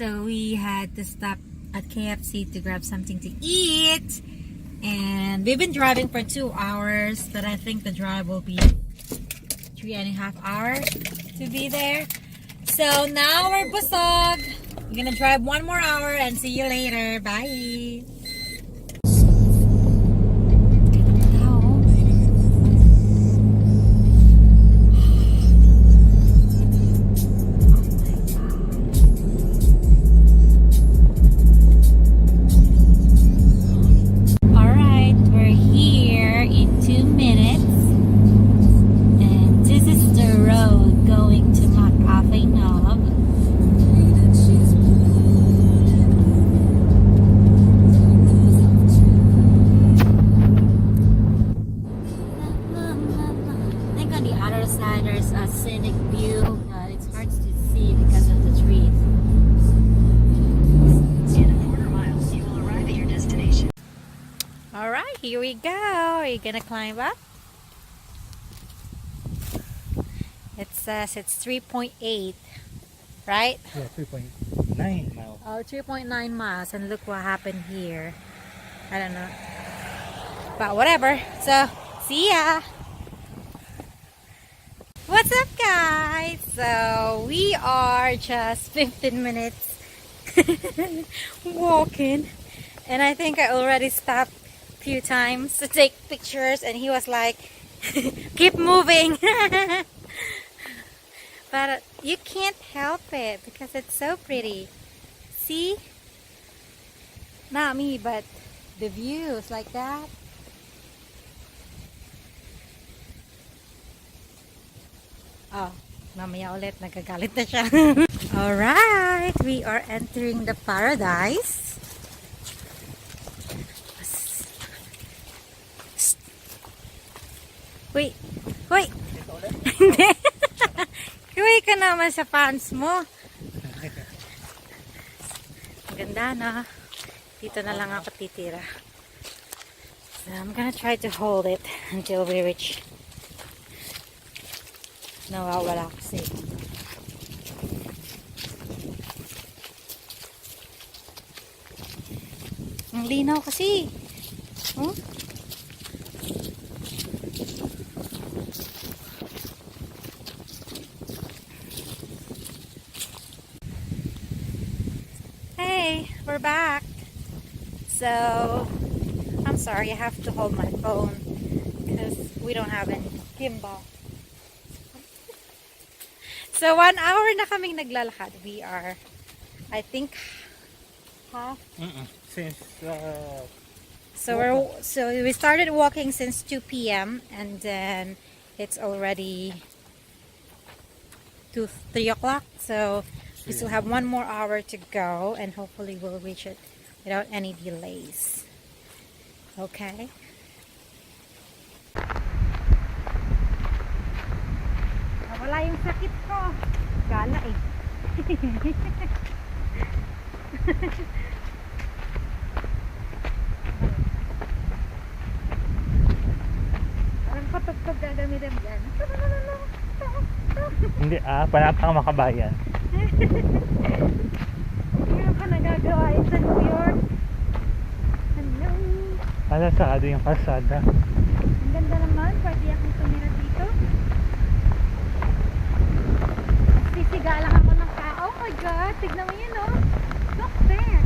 So we had to stop at KFC to grab something to eat. And we've been driving for 2 hours, but I think the drive will be 3.5 hours to be there. So now we're busog. We're gonna drive 1 more hour and see you later. Bye. There's a scenic view, but it's hard to see because of the trees. In 1/4 miles, you will arrive at your destination. Alright, here we go. Are you gonna climb up? It says it's 3.8, right? Yeah, 3.9 miles. Oh, 3.9 miles. And look what happened here. I don't know. But whatever. So, see ya! What's up, guys? So we are just 15 minutes walking, and I think I already stopped a few times to take pictures, and he was like, keep moving. But you can't help it because it's so pretty. See? Not me, but the views like that. Oh, mamaya ulit, nagagalit na siya. Alright, we are entering the paradise. Wait, wait. Hindi. Kuwi ka naman sa fans mo. Ganda na. Dito na lang ako titira. So I'm gonna try to hold it until we reach. Nawawala kasi. Ang linaw kasi. Oh? Hey, we're back. So, I'm sorry, I have to hold my phone because we don't have any gimbal. So 1 hour na kaming naglalakad. We are, I think, half. Since So we started walking since 2 p.m. and then it's already 3 o'clock. So we still have 1 more hour to go, and hopefully we'll reach it without any delays. Okay. Wala yung sakit ko. Gala eh. Parang patugtog gagamitin dyan. hindi panatang makabayan. Meron pa nagagawa yun sa New York. Hello. Palasado yung kalsada. Ang ganda naman. Pwede akong tumira dito. Sisiga lang ako ng tao. Oh my God, tignan mo yun, oh. Look there.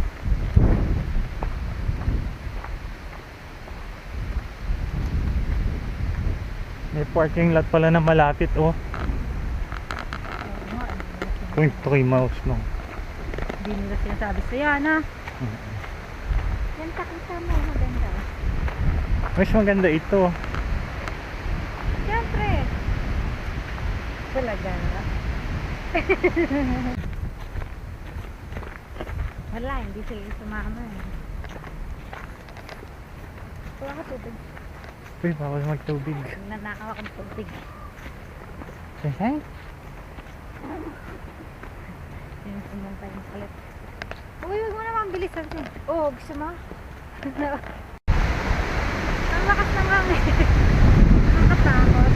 May parking lot pala na malapit, oh. 0.3 miles, no. Hindi nila sinasabi sa'yo, ano? Yan, takita mo. Maganda. Mas maganda ito. Siyempre. Talaga. Wala, hindi sila sumama eh. Wala ka tubig. Uy, bawal magtubig. Nanakaw akong tubig. Hey? Yung sumuntay ng palit. Uy, huwag mo naman bilisan eh. Oo, gusto mo? Ang lakas ng hangin. Nakakatakot.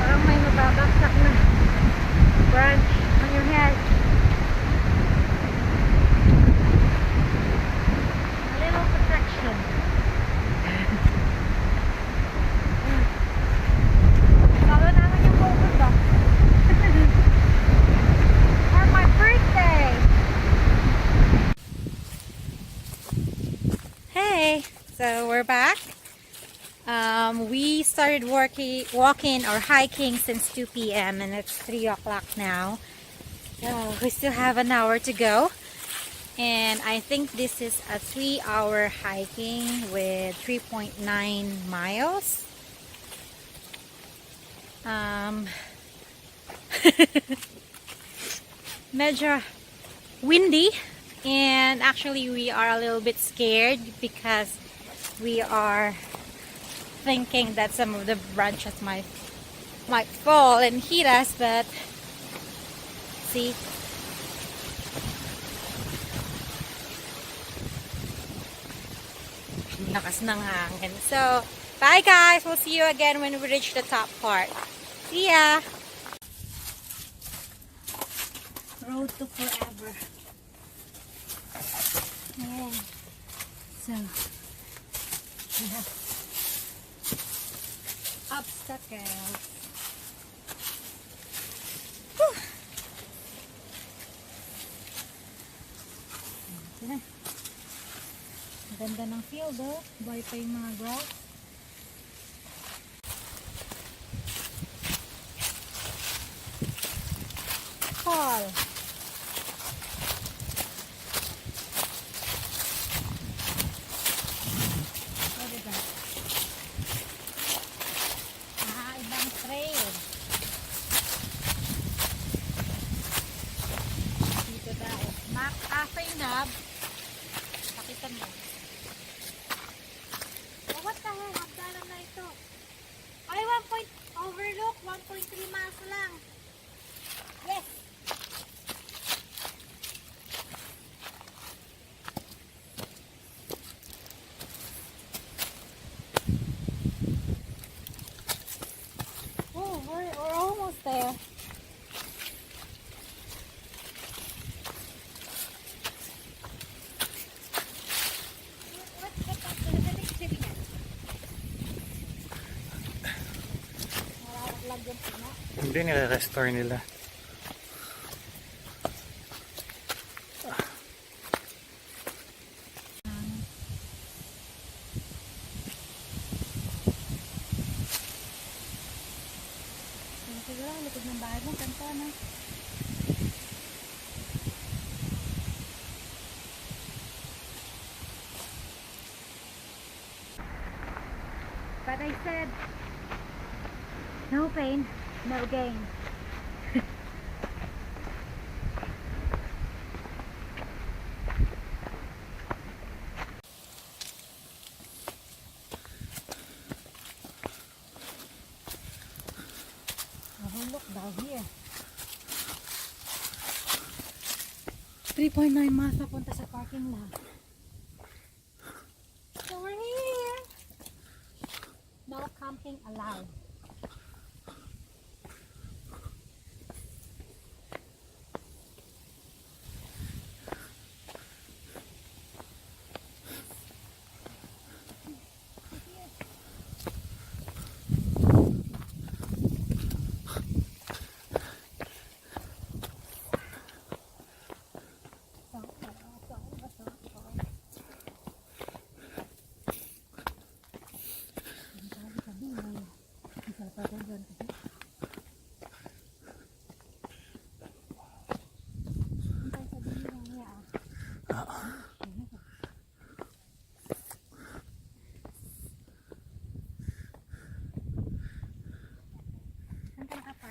Parang may mababaksak na branch ng started walking or hiking since 2 p.m. and it's 3 o'clock now. So we still have an hour to go. And I think this is a 3-hour hiking with 3.9 miles. Medyo windy, and actually we are a little bit scared because we are thinking that some of the branches might fall and hit us, but see, lakas ng hangin. So bye guys, we'll see you again when we reach the top part. See ya. Road to forever. Yeah. So we have obstacles. Whew. Yan. Ang ganda ng field, oh. Buhay pa yung mga grass. Fall. What is that? Ibang trail. Dito tayo. McAfee Knob. Pakita mo. Oh, what the hell? Hagdanan na ito. Ay, overlook. 1.3 miles lang. Yes. Oh, we're almost there. What's the next city na? Lagyan po na. Hindi nila-restore nila. Siguro ang likod ng bahay mo, kanta na. But I said, no pain, no gain. Oh, look down here. 3.9 miles papunta sa parking lot. So we're here. No camping allowed.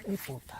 Ay, puta.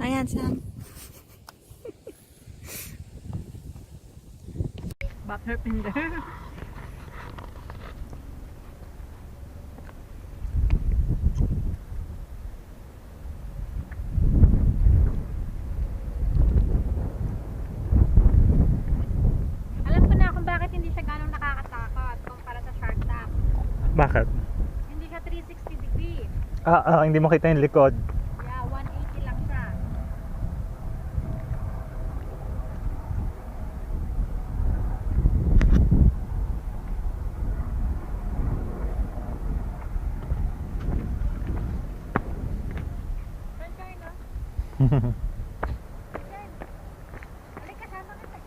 Ayan, Sam. Butterfinger. Hindi mo kita yung likod. Yeah, 180 lang siya. Sunshine, no? Sunshine. Alay, kasama kita.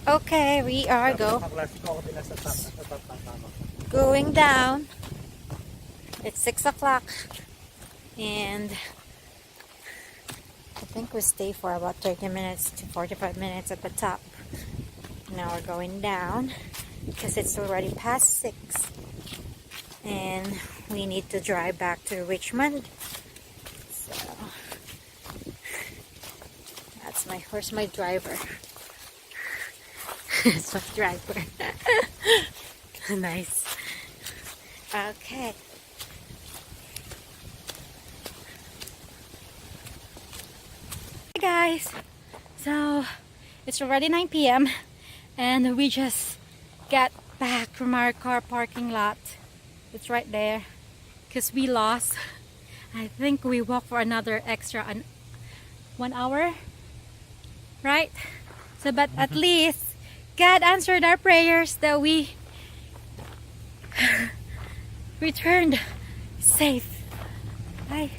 Okay, we are going down. It's 6 o'clock and I think we stay for about 30 minutes to 45 minutes at the top. Now we're going down because it's already past 6 and we need to drive back to Richmond. So that's where's my driver? It's my driver. Nice. Okay. Hey guys, so it's already 9 p.m. and we just got back from our car parking lot. It's right there because we lost. I think we walked for another extra 1 hour, right? So but at least God answered our prayers that we returned safe. Bye.